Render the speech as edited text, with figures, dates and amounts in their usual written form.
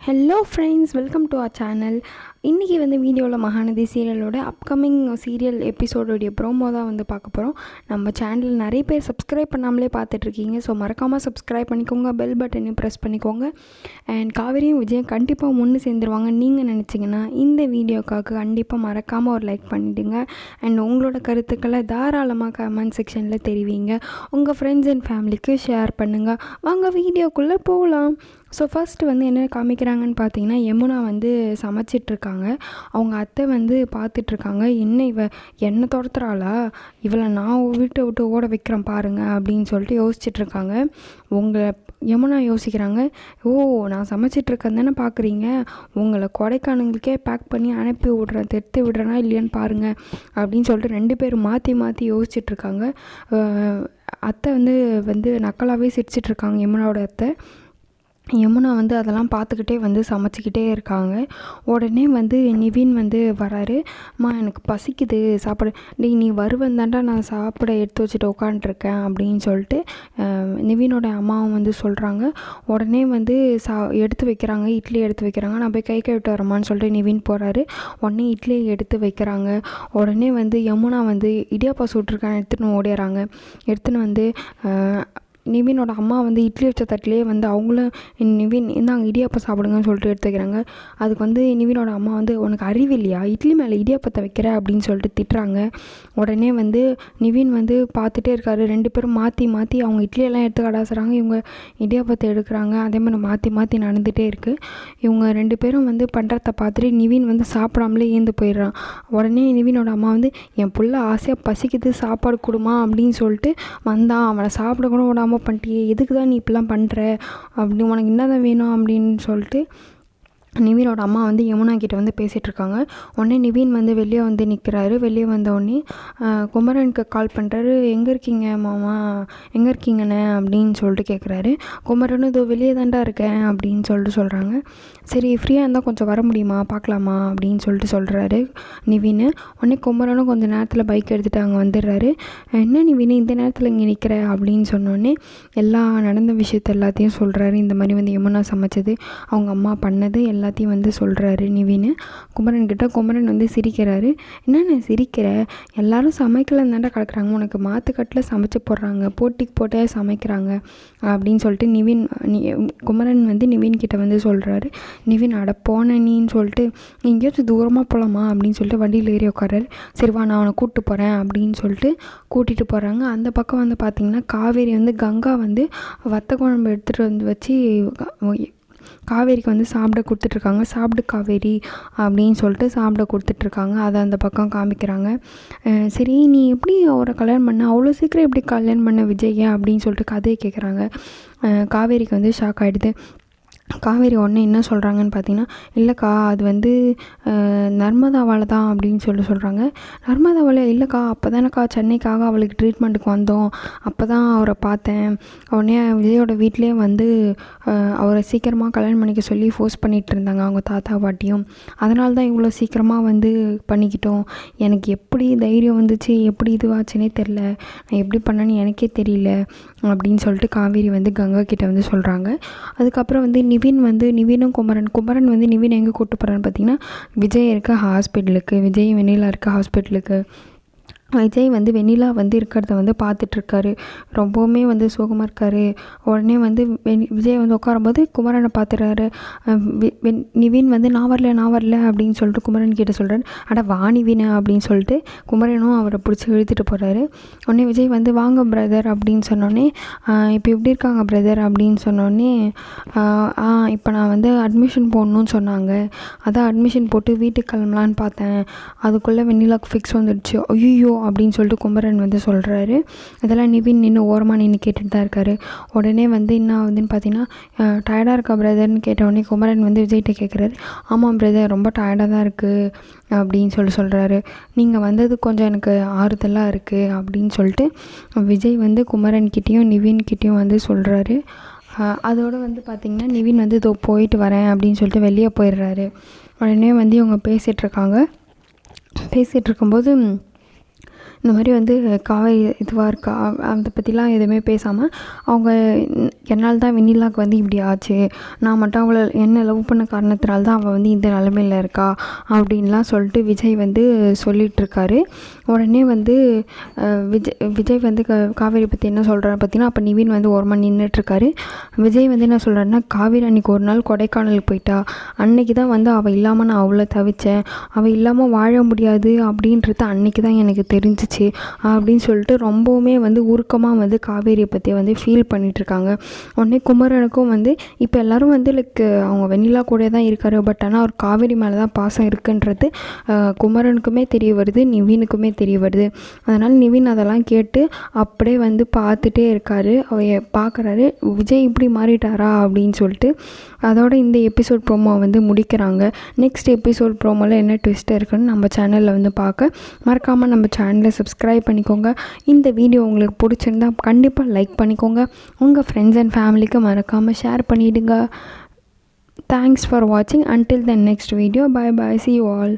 Hello friends, welcome to our channel. இன்றைக்கி வீடியோவில் மகாநதி சீரியலோட அப்கமிங் சீரியல் எபிசோடோடைய ப்ரோமோ தான் பார்க்க போகிறோம். நம்ம சேனல் நிறைய பேர் சப்ஸ்கிரைப் பண்ணாமலே பார்த்துட்ருக்கீங்க. ஸோ மறக்காமல் சப்ஸ்கிரைப் பண்ணிக்கோங்க, பெல் பட்டனையும் ப்ரெஸ் பண்ணிக்கோங்க. அண்ட் காவேரியும் விஜயம் கண்டிப்பாக ஒன்று சேர்ந்துருவாங்க நீங்கள் நினச்சிங்கன்னா இந்த வீடியோக்காக கண்டிப்பாக மறக்காமல் ஒரு லைக் பண்ணிவிடுங்க. அண்ட் உங்களோட கருத்துக்களை தாராளமாக கமெண்ட் செக்ஷனில் தெரிவிங்க. உங்கள் ஃப்ரெண்ட்ஸ் அண்ட் ஃபேமிலிக்கு ஷேர் பண்ணுங்கள். வாங்க வீடியோக்குள்ளே போகலாம். ஸோ ஃபஸ்ட்டு என்ன காமிக்கிறாங்கன்னு பார்த்தீங்கன்னா, யமுனா சமைச்சிட்ருக்காங்க. அவங்க அத்தை பார்த்துட்ருக்காங்க. என்னை துரத்துறாளா, இவளை நான் வீட்டை விட்டு ஓட வைக்கிறேன் பாருங்கள் அப்படின்னு சொல்லிட்டு யோசிச்சுட்ருக்காங்க. உங்களை யமுனா யோசிக்கிறாங்க, ஓ நான் சமைச்சிட்ருக்கேன் தானே பார்க்குறீங்க, உங்களை கொடைக்கானலுக்கே பேக் பண்ணி அனுப்பி விட்றேன், தெத்து விடுறேனா இல்லையான்னு பாருங்கள் அப்படின்னு சொல்லிட்டு ரெண்டு பேரும் மாற்றி மாற்றி யோசிச்சுட்ருக்காங்க. அத்தை நக்கலாகவே சிரிச்சிட்ருக்காங்க யமுனாவோட அத்தை. யமுனா அதெல்லாம் பார்த்துக்கிட்டே சமைச்சிக்கிட்டே இருக்காங்க. உடனே நிவின் வராரு. அம்மா எனக்கு பசிக்குது, சாப்பாடு நீ வருவந்தாண்டா நான் சாப்பிட எடுத்து வச்சுட்டு உட்காண்ட்ருக்கேன் அப்படின்னு சொல்லிட்டு நிவினோட அம்மாவும் சொல்கிறாங்க. உடனே எடுத்து வைக்கிறாங்க, இட்லி எடுத்து வைக்கிறாங்க. நான் போய் கை கழுவிட்டு வரமான்னு சொல்லிட்டு நிவின் போகிறாரு. உடனே இட்லி எடுத்து வைக்கிறாங்க. உடனே யமுனா இடியாப்பா சுட்டுருக்கான்னு எடுத்துன்னு ஓடிடுறாங்க. எடுத்துன்னு நிவினோட அம்மா இட்லி வச்ச தட்டிலே அவங்களும் நிவின் இந்தாங்க இடியாப்பம் சாப்பிடுங்கன்னு சொல்லிட்டு எடுத்து வைக்கிறாங்க. அதுக்கு நிவினோட அம்மா உனக்கு அறிவில்லையா, இட்லி மேலே இடியாப்பத்தை வைக்கிற அப்படின்னு சொல்லிட்டு திட்டுறாங்க. உடனே நிவின் பார்த்துட்டே இருக்காரு. ரெண்டு பேரும் மாற்றி மாற்றி அவங்க இட்லியெல்லாம் எடுத்து கடாசுறாங்க, இவங்க இடியாப்பத்தை எடுக்கிறாங்க. அதே மாதிரி மாற்றி மாற்றி நடந்துகிட்டே இருக்குது. இவங்க ரெண்டு பேரும் பண்ணுறத பார்த்துட்டு நிவின் சாப்பிடாமலே ஏந்து போயிடுறான். உடனே நிவினோட அம்மா என் புள்ள ஆசையாக பசிக்குது, சாப்பாடு கொடுமா அப்படின்னு சொல்லிட்டு வந்தான், அவனை சாப்பிட கூட விடாமல் பண்ணிட்டியே, எதுக்கு தான் நீ இப்படிலாம் பண்ணுற, அப்படி உனக்கு என்னதான் வேணும் அப்படின்னு சொல்லிட்டு நிவினோட அம்மா யமுனா கிட்ட பேசிகிட்ருக்காங்க. உடனே நிவின் வெளியே நிற்கிறாரு. வெளியே வந்தோடனே குமரனுக்கு கால் பண்ணுறாரு. எங்கே இருக்கீங்க மாமா, எங்கே இருக்கீங்கண்ணே அப்படின்னு சொல்லிட்டு கேட்குறாரு. குமரனும் இதோ வெளியே தாண்டா இருக்கேன் அப்படின்னு சொல்லிட்டு சொல்கிறாங்க. சரி ஃப்ரீயாக இருந்தால் கொஞ்சம் வர முடியுமா, பார்க்கலாமா அப்படின்னு சொல்லிட்டு சொல்கிறாரு நிவின். உடனே குமரனும் கொஞ்சம் நேரத்தில் பைக் எடுத்துகிட்டு அங்கே வந்துடுறாரு. என்ன நிவின் இந்த நேரத்தில் இங்கே நிற்கிற அப்படின்னு சொன்னோடனே எல்லா நடந்த விஷயத்த எல்லாத்தையும் சொல்கிறாரு. இந்த மாதிரி யமுனா சமைச்சது, அவங்க அம்மா பண்ணது எல்லாத்தையும் சொல்கிறாரு நிவின் குமரன்கிட்ட. குமரன் சிரிக்கிறாரு. என்னென்ன சிரிக்கிற, எல்லாரும் சமைக்கலன்னு தாண்டா கிடக்குறாங்க, உனக்கு மாற்றுக்கட்டில் சமைச்சு போடுறாங்க, போட்டிக்கு போட்டே சமைக்கிறாங்க அப்படின்னு சொல்லிட்டு குமரன் நிவின் கிட்ட சொல்கிறாரு. நிவின் அட போன நீன்னு சொல்லிட்டு எங்கேயாச்சும் தூரமாக போகலாமா அப்படின்னு சொல்லிட்டு வண்டியில் ஏறி உட்காராரு. சரிவா நான் அவனை கூப்பிட்டு போகிறேன் அப்படின்னு சொல்லிட்டு கூட்டிகிட்டு போகிறாங்க. அந்த பக்கம் பார்த்திங்கன்னா காவேரி கங்கா வத்த குழம்பு எடுத்துகிட்டு வச்சு காவேரிக்கு சாப்பிட கொடுத்துட்ருக்காங்க. சாப்பிடு காவேரி அப்படின்னு சொல்லிட்டு சாப்பிட கொடுத்துட்ருக்காங்க. அதை அந்த பக்கம் காமிக்கிறாங்க. சரி நீ எப்படி அவரை கல்யாணம் பண்ண, அவ்வளோ சீக்கிரம் எப்படி கல்யாணம் பண்ண விஜய் அப்படின்னு சொல்லிட்டு கதையை கேட்குறாங்க. காவேரிக்கு ஷாக் ஆகிடுது. காவேரி உடனே என்ன சொல்கிறாங்கன்னு பார்த்தீங்கன்னா, இல்லைக்கா அது நர்மதாவால் தான் அப்படின்னு சொல்கிறாங்க. நர்மதாவால் இல்லைக்கா, அப்போ தானேக்கா சென்னைக்காக அவளுக்கு ட்ரீட்மெண்ட்டுக்கு வந்தோம், அப்போ தான் அவரை பார்த்தேன். உடனே விஜயோட வீட்லேயே அவரை சீக்கிரமாக கல்யாணம் பண்ணிக்க சொல்லி ஃபோர்ஸ் பண்ணிகிட்டு இருந்தாங்க அவங்க தாத்தா பாட்டியும். அதனால தான் இவ்வளோ சீக்கிரமாக பண்ணிக்கிட்டோம். எனக்கு எப்படி தைரியம் வந்துச்சு, எப்படி இதுவாச்சுன்னே தெரில, நான் எப்படி பண்ணேன்னு எனக்கே தெரியல அப்படின்னு சொல்லிட்டு காவேரி கங்கா கிட்டே சொல்கிறாங்க. அதுக்கப்புறம் நிவினும் குமரன் நிவின் எங்கே கூப்பிட்டு போகிறான்னு பார்த்தீங்கன்னா, விஜய் இருக்க ஹாஸ்பிட்டலுக்கு, விஜய் வெண்ணிலா இருக்க ஹாஸ்பிட்டலுக்கு. விஜய் வெண்ணிலா இருக்கிறத பார்த்துட்ருக்காரு. ரொம்பவுமே சோகமாக இருக்கார். உடனே விஜய் உட்காரும்போது குமரனை பார்த்துறாரு. நிவின் நான் வரல அப்படின்னு சொல்லிட்டு குமரன் கிட்ட சொல்கிறாரு. அட வா நிவின் அப்படின்னு சொல்லிட்டு குமரனும் அவரை பிடிச்சி இழுத்துட்டு போகிறாரு. உடனே விஜய் வாங்க பிரதர் அப்படின்னு சொன்னோடனே, இப்போ எப்படி இருக்காங்க பிரதர் அப்படின்னு சொன்னோடனே, இப்போ நான் அட்மிஷன் போடணுன்னு சொன்னாங்க, அதான் அட்மிஷன் போட்டு வீட்டுக்கு கிளம்பலான்னு பார்த்தேன், அதுக்குள்ளே வெண்ணிலாவுக்கு ஃபிக்ஸ் வந்துடுச்சு, ஐயோ அப்படின்னு சொல்லிட்டு குமரன் சொல்கிறாரு. இதெல்லாம் நிவின் நின்று ஓரமாக நின்று கேட்டுட்டு தான் இருக்காரு. உடனே என்ன ஆகுதுன்னு பார்த்தீங்கன்னா, டயர்டாக இருக்கா பிரதர்னு கேட்டவுடனே குமரன் விஜய்கிட்ட கேட்குறாரு. ஆமாம் பிரதர் ரொம்ப டயர்டாக தான் இருக்குது அப்படின்னு சொல்கிறாரு. நீங்கள் வந்தது கொஞ்சம் எனக்கு ஆறுதலாக இருக்குது அப்படின்னு சொல்லிட்டு விஜய் குமரன்கிட்டேயும் நிவின்கிட்டேயும் சொல்கிறாரு. அதோடு பார்த்திங்கன்னா நிவின் இதோ போயிட்டு வரேன் அப்படின்னு சொல்லிட்டு வெளியே போயிடுறாரு. உடனே இவங்க பேசிகிட்ருக்காங்க. பேசிகிட்ருக்கும்போது இந்த மாதிரி வந்து காவேரி இதுவாக இருக்கா அதை பற்றிலாம் எதுவுமே பேசாமல் அவங்க என்னால் தான் வெண்ணிலாவுக்கு வந்து இப்படி ஆச்சு, நான் மட்டும் அவளை என்ன லவ் பண்ண காரணத்தினால தான் அவள் வந்து இந்த நிலமையில் இருக்கா அப்படின்லாம் சொல்லிட்டு விஜய் வந்து சொல்லிகிட்ருக்காரு. உடனே வந்து விஜய் வந்து காவேரி பற்றி என்ன சொல்கிறாரு பார்த்தீங்கன்னா, அப்போ நிவின் வந்து ஓரமாக நின்றுட்டுருக்காரு. விஜய் வந்து என்ன சொல்கிறாருன்னா, காவேரி அன்றைக்கி ஒரு நாள் கொடைக்கானலுக்கு போயிட்டா, அன்றைக்கி தான் வந்து அவள் இல்லாமல் நான் அவ்வளோ தவிச்சேன், அவள் இல்லாமல் வாழ முடியாது அப்படின்றது அன்றைக்கி தான் எனக்கு தெரிஞ்சிச்சு அப்படின்னு சொல்லிட்டு ரொம்பவுமே வந்து உருக்கமாக வந்து காவேரியை பற்றி வந்து ஃபீல் பண்ணிகிட்ருக்காங்க. உடனே குமரனுக்கும் வந்து இப்போ எல்லோரும் வந்து அவங்க வெண்ணிலா கூட தான் இருக்காரு, பட் ஆனால் அவர் காவேரி மேலே தான் பாசம் இருக்குன்றது குமரனுக்குமே தெரிய வருது, நிவினுக்குமே தெரிய வருது. அதனால் நிவின் அதெல்லாம் கேட்டு அப்படியே வந்து பார்த்துட்டே இருக்காரு. பார்க்குறாரு விஜய் இப்படி மாறிட்டாரா அப்படின்னு சொல்லிட்டு. அதோட இந்த எபிசோட் ப்ரோமோ வந்து முடிக்கிறாங்க. நெக்ஸ்ட் எபிசோட் ப்ரோமோவில் என்ன ட்விஸ்ட் இருக்குன்னு நம்ம சேனலில் வந்து பார்க்க மறக்காமல் நம்ம சேனலை சப்ஸ்கிரைப் பண்ணிக்கோங்க. இந்த வீடியோ உங்களுக்கு பிடிச்சிருந்தா கண்டிப்பாக லைக் பண்ணிக்கோங்க. உங்கள் ஃப்ரெண்ட்ஸ் அண்ட் ஃபேமிலிக்கு மறக்காமல் ஷேர் பண்ணிவிடுங்க. தேங்க்ஸ் ஃபார் வாட்சிங். Until the next video, bye bye, see you all.